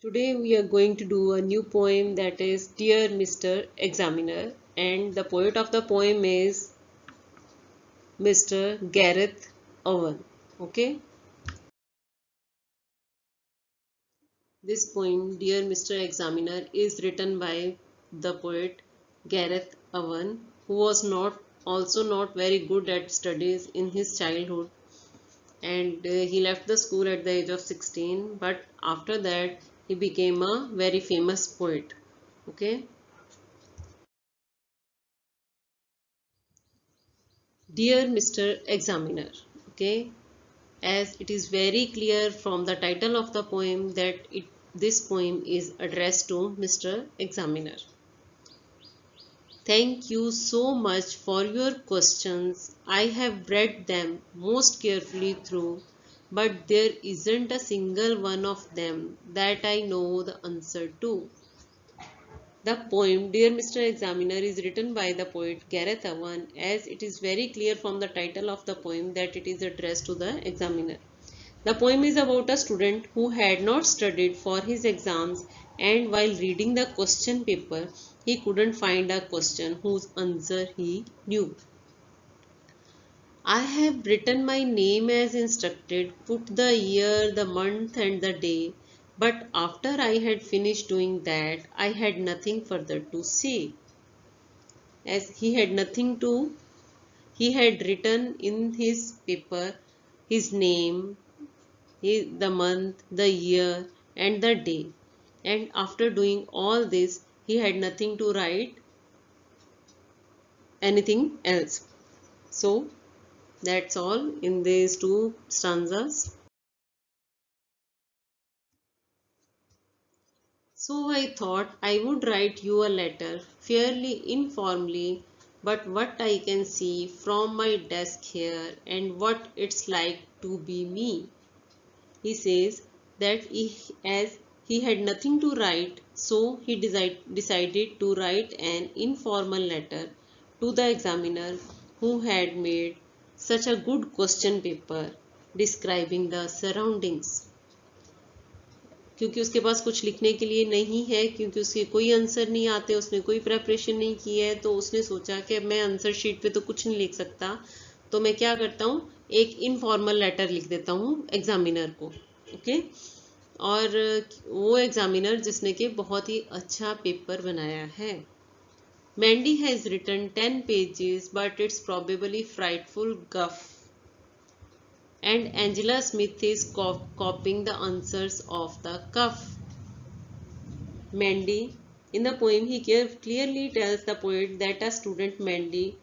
Today we are going to do a new poem, that is Dear Mr. Examiner, and the poet of the poem is Mr. Gareth Owen. Okay, this poem Dear Mr. Examiner is written by the poet Gareth Owen, who was not very good at studies in his childhood, and he left the school at the age of 16, but after that he became a very famous poet. Okay, Dear Mr. Examiner. Okay, as it is very clear from the title of the poem that this poem is addressed to Mr. Examiner. Thank you so much for your questions. I have read them most carefully through, but there isn't a single one of them that I know the answer to. The poem Dear Mr. Examiner is written by the poet Gareth Owen, as it is very clear from the title of the poem that it is addressed to the examiner. The poem is about a student who had not studied for his exams, and while reading the question paper, he couldn't find a question whose answer he knew. I have written my name as instructed, put the year, the month, and the day, but after I had finished doing that, I had nothing further to say. As he had written in his paper his name, the month, the year, and the day. And after doing all this, he had nothing to write anything else. So that's all in these two stanzas. So I thought I would write you a letter fairly informally, but what I can see from my desk here and what it's like to be me. He says that as he had nothing to write, so he decided to write an informal letter to the examiner who had made such a good question paper describing the surroundings. क्योंकि उसके पास कुछ लिखने के लिए नहीं है, क्योंकि उसके कोई आंसर नहीं आते, उसने कोई प्रेपरेशन नहीं की है, तो उसने सोचा कि अब मैं आंसर शीट पे तो कुछ नहीं लिख सकता, तो मैं क्या करता हूँ, एक इनफॉर्मल लेटर लिख देता हूँ एग्जामिनर को. ओके, और वो एग्जामिनर जिसने कि बहुत ही अच्छा पेपर बनाया है. Mandy has written 10 pages, but it's probably frightful guff. And Angela Smith is copying the answers off the cuff. Mandy, in the poem, he clearly tells the poet that a student Mandy,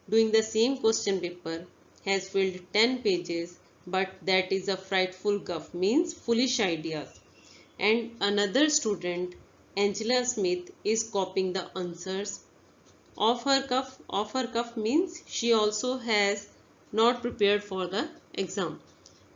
doing the same question paper, has filled 10 pages, but that is a frightful guff, means foolish ideas. And another student, Angela Smith, is copying the answers off her cuff. Off her cuff means she also has not prepared for the exam.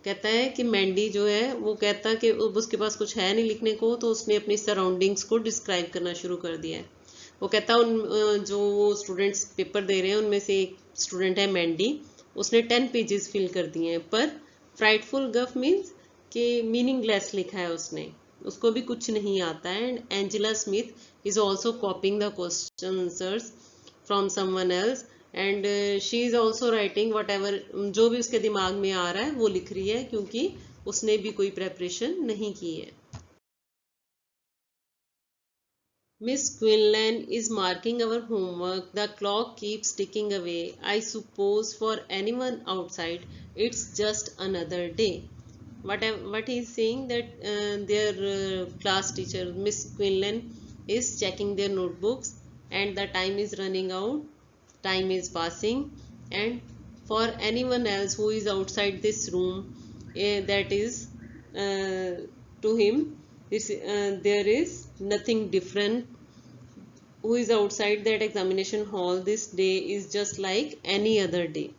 कहता है कि मैंडी जो है वो कहता कि उसके पास कुछ है नहीं लिखने को, तो उसने अपनी सराउंडिंग्स को डिस्क्राइब करना शुरू कर दिया है. वो कहता उन जो स्टूडेंट्स पेपर दे रहे हैं उनमें से एक स्टूडेंट है मैंडी, उसने 10 पेजेस फिल कर दिए हैं, पर फ्राइटफुल गफ मीन्स कि मीनिंगलेस लिखा है उसने, उसको भी कुछ नहीं आता है. And Angela Smith is also copying the question answers from someone else, and she is also writing what ever, जो भी उसके दिमाग में आ रहा है वो लिख रही है, क्योंकि उसने भी कोई प्रेपरेशन नहीं की है. Miss Quinlan is marking our homework. The clock keeps ticking away. I suppose for anyone outside, it's just another day. What he's saying that their class teacher, Miss Quinlan, is checking their notebooks, and the time is running out. Time is passing, and for anyone else who is outside this room, that is to him, there is nothing different. Who is outside that examination hall, this day is just like any other day,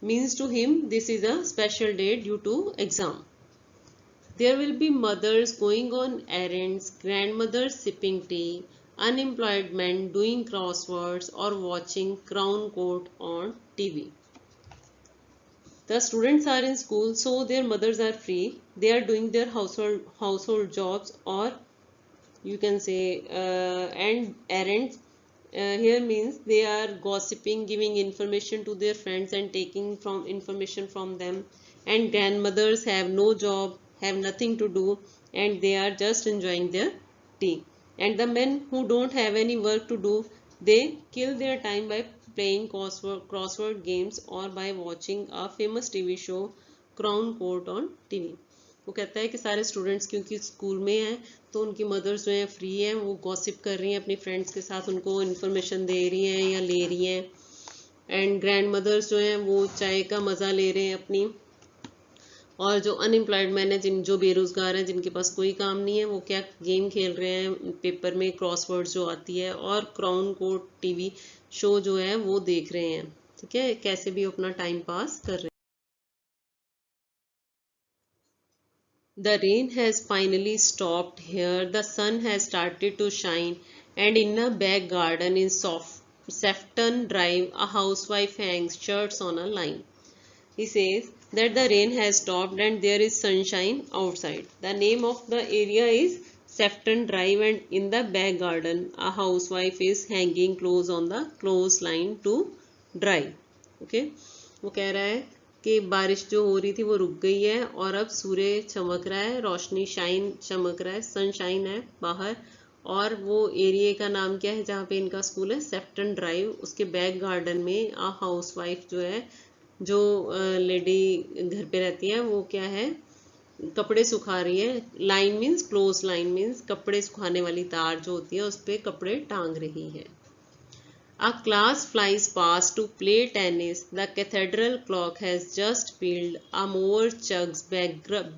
means to him this is a special day due to exam. There will be mothers going on errands, grandmothers sipping tea, unemployed men doing crosswords or watching Crown Court on TV. The students are in school, so their mothers are free. They are doing their household jobs, or you can say and errands. Here means they are gossiping, giving information to their friends and taking from information from them. And grandmothers have no job, have nothing to do, and they are just enjoying their tea. And the men who don't have any work to do, they kill their time by playing crossword games or by watching a famous TV show, Crown Court, on TV. वो कहता है कि सारे students क्योंकि school में हैं तो उनकी मदर्स जो हैं फ्री हैं, वो गॉसिप कर रही हैं अपनी फ्रेंड्स के साथ, उनको इन्फॉर्मेशन दे रही हैं या ले रही हैं. एंड ग्रैंड मदर्स जो हैं वो चाय का मज़ा ले रहे हैं अपनी. और जो अनएम्प्लॉयड मैन है, जो बेरोजगार हैं, जिनके पास कोई काम नहीं है, वो क्या गेम खेल रहे हैं पेपर में क्रॉसवर्ड्स जो आती है, और क्राउन कोर्ट टीवी शो जो है वो देख रहे हैं. ठीक है, कैसे भी अपना टाइम पास कर रहे हैं. The rain has finally stopped here. The sun has started to shine, and in a back garden in Sefton Drive, a housewife hangs shirts on a line. He says that the rain has stopped and there is sunshine outside. The name of the area is Sefton Drive, and in the back garden, a housewife is hanging clothes on the clothesline to dry. Okay, वो कह रहा है कि बारिश जो हो रही थी वो रुक गई है और अब सूर्य चमक रहा है, रोशनी शाइन चमक रहा है, सनशाइन है बाहर. और वो एरिया का नाम क्या है जहाँ पे इनका स्कूल है? सेफ्टन ड्राइव. उसके बैक गार्डन में आ हाउसवाइफ जो है, जो लेडी घर पे रहती है, वो क्या है, कपड़े सुखा रही है. Line means close line means कपड़े सुखाने वाली तार जो होती है उस पर कपड़े टांग रही है. A class flies past to play tennis. The cathedral clock has just pealed. A mower chugs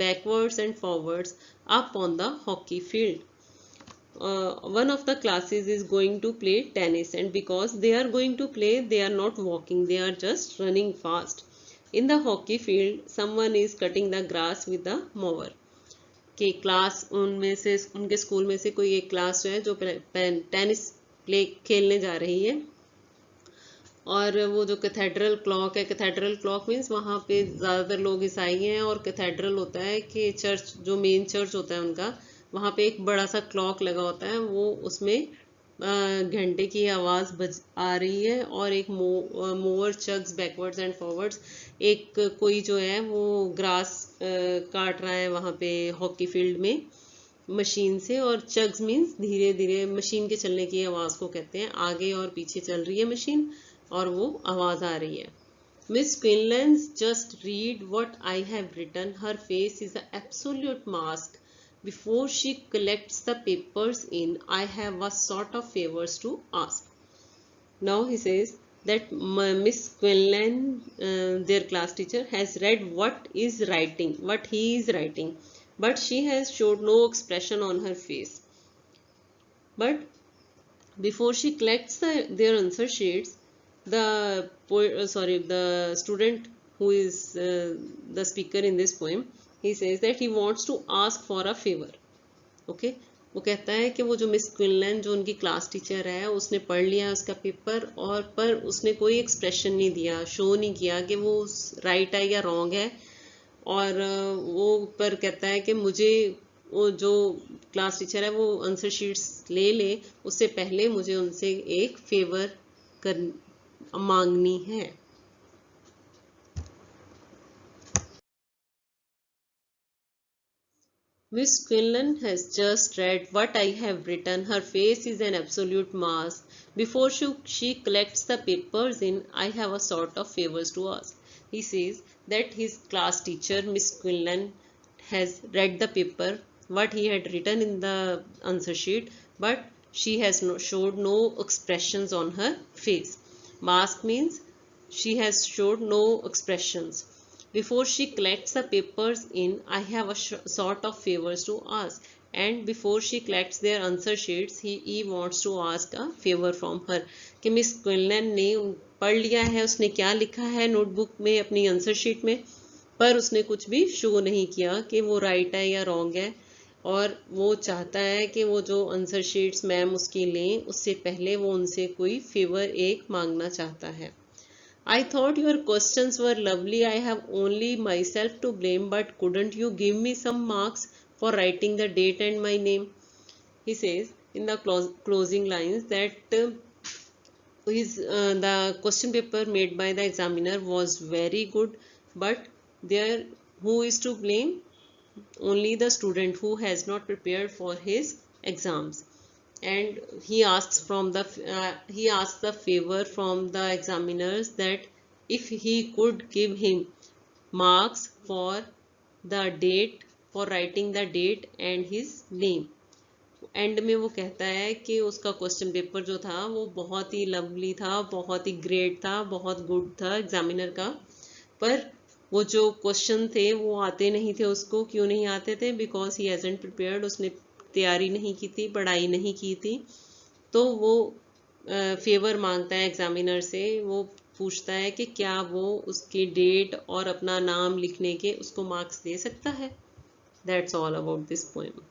backwards and forwards up on the hockey field. One of the classes is going to play tennis, and because they are going to play, they are not walking, they are just running fast. In the hockey field, someone is cutting the grass with the mower. कि class उनमें से, उनके school में से कोई एक class जो है जो टेनिस प्ले खेलने जा रही है. और वो जो कैथेड्रल क्लॉक है, कैथेड्रल क्लॉक मीन्स वहाँ पे ज़्यादातर लोग ईसाई हैं, और कैथेड्रल होता है कि चर्च, जो मेन चर्च होता है उनका, वहाँ पे एक बड़ा सा क्लॉक लगा होता है, वो उसमें घंटे की आवाज़ बज आ रही है. और एक मोवर चग्स बैकवर्ड्स एंड फॉरवर्ड्स, एक कोई जो है वो ग्रास काट रहा है वहाँ पे हॉकी फील्ड में मशीन से. और चग्स मीन्स धीरे धीरे, मशीन के चलने की आवाज़ को कहते हैं. आगे और पीछे चल रही है मशीन और वो आवाज़ आ रही है. Miss Quinlan's just read what I have written. Her face is an absolute mask. Before she collects the papers in, I have a sort of favors to ask. Now he says that Miss Quinlan, their class teacher, has read what he is writing, but she has showed no expression on her face. But before she collects their answer sheets, the student who is the speaker in this poem, he says that he wants to ask for a favor. Okay, वो कहता है कि वो जो miss क्विनलैन, जो उनकी class teacher है, उसने पढ़ लिया उसका पेपर, और पर उसने कोई एक्सप्रेशन नहीं दिया, शो नहीं किया कि वो राइट है या रॉन्ग है. और वो पर कहता है कि मुझे, वो जो क्लास टीचर है वो आंसर शीट्स ले, उससे पहले मुझे उनसे एक फेवर मांगनी है. Miss Quinlan has just read what I have written. Her face is an absolute mask. Before she collects the papers in, I have a sort of favors to ask. He says that his class teacher, Miss Quinlan, has read the paper, what he had written in the answer sheet, but she has showed no expressions on her face. Mask means she has showed no expressions. Before she collects the papers in, I have a sort of favors to ask. And before she collects their answer sheets, he wants to ask a favor from her. कि miss क्विनलैन ने पढ़ लिया है उसने क्या लिखा है notebook में, अपनी आंसर शीट में, पर उसने कुछ भी शो नहीं किया कि वो राइट है या रॉन्ग है. और वो चाहता है कि वो जो आंसर शीट्स मैम उसकी लें, उससे पहले वो उनसे कोई फेवर एक मांगना चाहता है. I thought your questions were lovely. I have only myself to blame, but couldn't you give me some marks for writing the date and my name? He says in the closing lines that the question paper made by the examiner was very good, but there, who is to blame? Only the student who has not prepared for his exams. And he asks the favor from the examiners that if he could give him marks for the date, for writing the date and his name. And में वो कहता है कि उसका question paper जो था वो बहुत ही लवली था, बहुत ही ग्रेट था, बहुत गुड था एग्जामिनर का, पर वो जो क्वेश्चन थे वो आते नहीं थे उसको। क्यों नहीं आते थे? बिकॉज ही हैजंट प्रिपेयर्ड, उसने तैयारी नहीं की थी, पढ़ाई नहीं की थी। तो वो फेवर मांगता है एग्जामिनर से, वो पूछता है कि क्या वो उसकी डेट और अपना नाम लिखने के उसको मार्क्स दे सकता है। That's all about this poem.